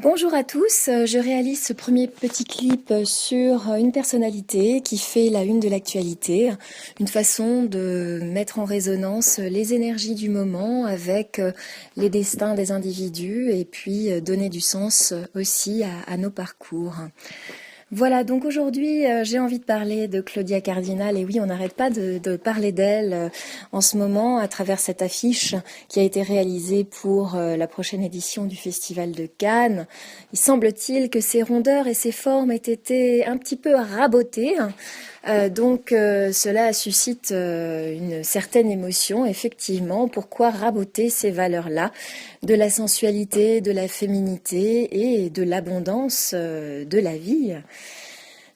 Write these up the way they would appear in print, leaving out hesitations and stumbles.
Bonjour à tous, je réalise ce premier petit clip sur une personnalité qui fait la une de l'actualité, une façon de mettre en résonance les énergies du moment avec les destins des individus et puis donner du sens aussi à nos parcours. Voilà, donc aujourd'hui j'ai envie de parler de Claudia Cardinal, et oui, on n'arrête pas de parler d'elle en ce moment à travers cette affiche qui a été réalisée pour la prochaine édition du Festival de Cannes. Il semble-t-il que ses rondeurs et ses formes aient été un petit peu rabotées, donc cela suscite une certaine émotion, effectivement. Pourquoi raboter ces valeurs-là de la sensualité, de la féminité et de l'abondance de la vie?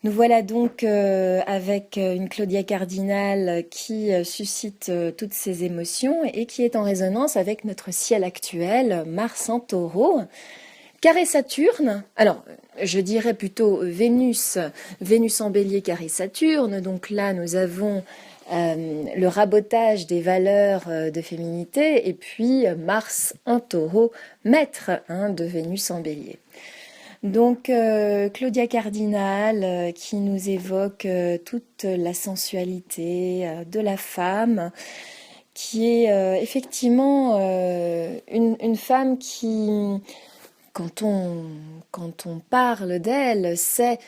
Nous voilà donc avec une Claudia Cardinal qui suscite toutes ces émotions et qui est en résonance avec notre ciel actuel, Mars en Taureau. Carré Saturne, alors je dirais plutôt Vénus en Bélier, carré Saturne. Donc là nous avons le rabotage des valeurs de féminité, et puis Mars en Taureau, maître de Vénus en Bélier. Donc Claudia Cardinal qui nous évoque toute la sensualité de la femme, qui est effectivement une femme qui, quand on parle d'elle, c'est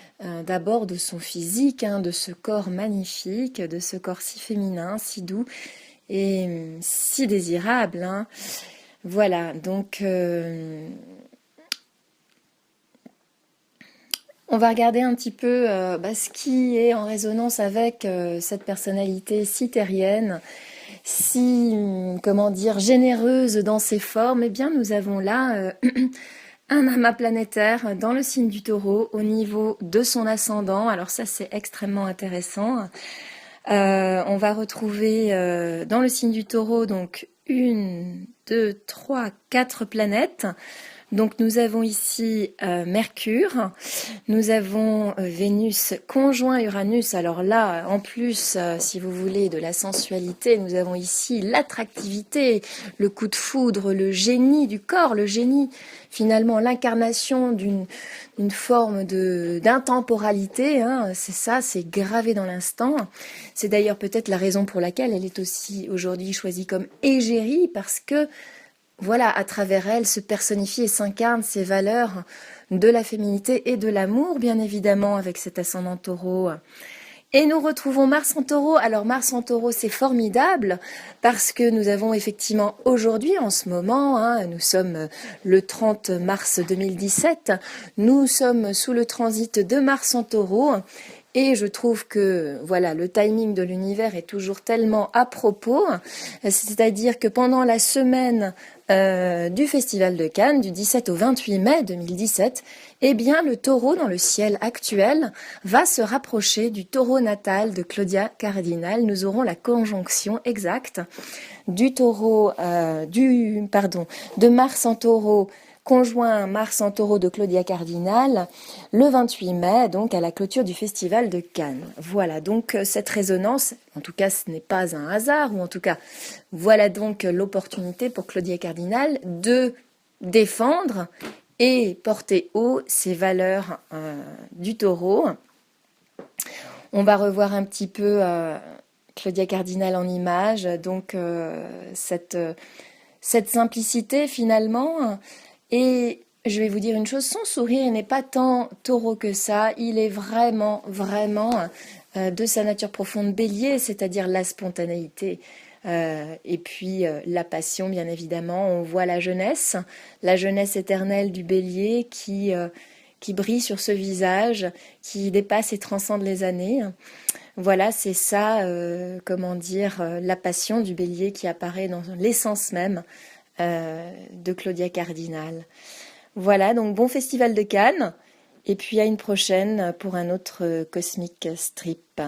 d'abord de son physique, de ce corps magnifique, de ce corps si féminin, si doux et si désirable. Voilà, donc on va regarder un petit peu ce qui est en résonance avec cette personnalité si terrienne, si, comment dire, généreuse dans ses formes. Eh bien, nous avons là un amas planétaire dans le signe du Taureau au niveau de son ascendant. Alors ça, c'est extrêmement intéressant. On va retrouver dans le signe du Taureau donc 1, 2, 3, 4 planètes. Donc nous avons ici Mercure, nous avons Vénus conjoint Uranus. Alors là, en plus, si vous voulez, de la sensualité, nous avons ici l'attractivité, le coup de foudre, le génie du corps, le génie, finalement, l'incarnation d'une forme d'intemporalité. C'est ça, c'est gravé dans l'instant. C'est d'ailleurs peut-être la raison pour laquelle elle est aussi aujourd'hui choisie comme égérie, parce que voilà, à travers elle se personnifient et s'incarnent ces valeurs de la féminité et de l'amour, bien évidemment, avec cet ascendant Taureau. Et nous retrouvons Mars en Taureau. Alors Mars en Taureau, c'est formidable parce que nous avons effectivement aujourd'hui, en ce moment, nous sommes le 30 mars 2017, nous sommes sous le transit de Mars en Taureau. Et je trouve que voilà, le timing de l'univers est toujours tellement à propos, c'est-à-dire que pendant la semaine du Festival de Cannes, du 17 au 28 mai 2017, eh bien le Taureau dans le ciel actuel va se rapprocher du Taureau natal de Claudia Cardinal. Nous aurons la conjonction exacte du Taureau, de Mars en Taureau, conjoint Mars en Taureau de Claudia Cardinal, le 28 mai, donc à la clôture du Festival de Cannes. Voilà, donc cette résonance, en tout cas ce n'est pas un hasard, ou en tout cas, voilà donc l'opportunité pour Claudia Cardinal de défendre et porter haut ses valeurs du Taureau. On va revoir un petit peu Claudia Cardinal en image, donc cette simplicité finalement. Et je vais vous dire une chose, son sourire n'est pas tant taureau que ça, il est vraiment, vraiment de sa nature profonde bélier, c'est-à-dire la spontanéité et puis la passion, bien évidemment. On voit la jeunesse éternelle du bélier qui brille sur ce visage, qui dépasse et transcende les années. Voilà, c'est ça, la passion du bélier qui apparaît dans l'essence même de Claudia Cardinal. Voilà, donc bon festival de Cannes, et puis à une prochaine pour un autre Cosmic Strip.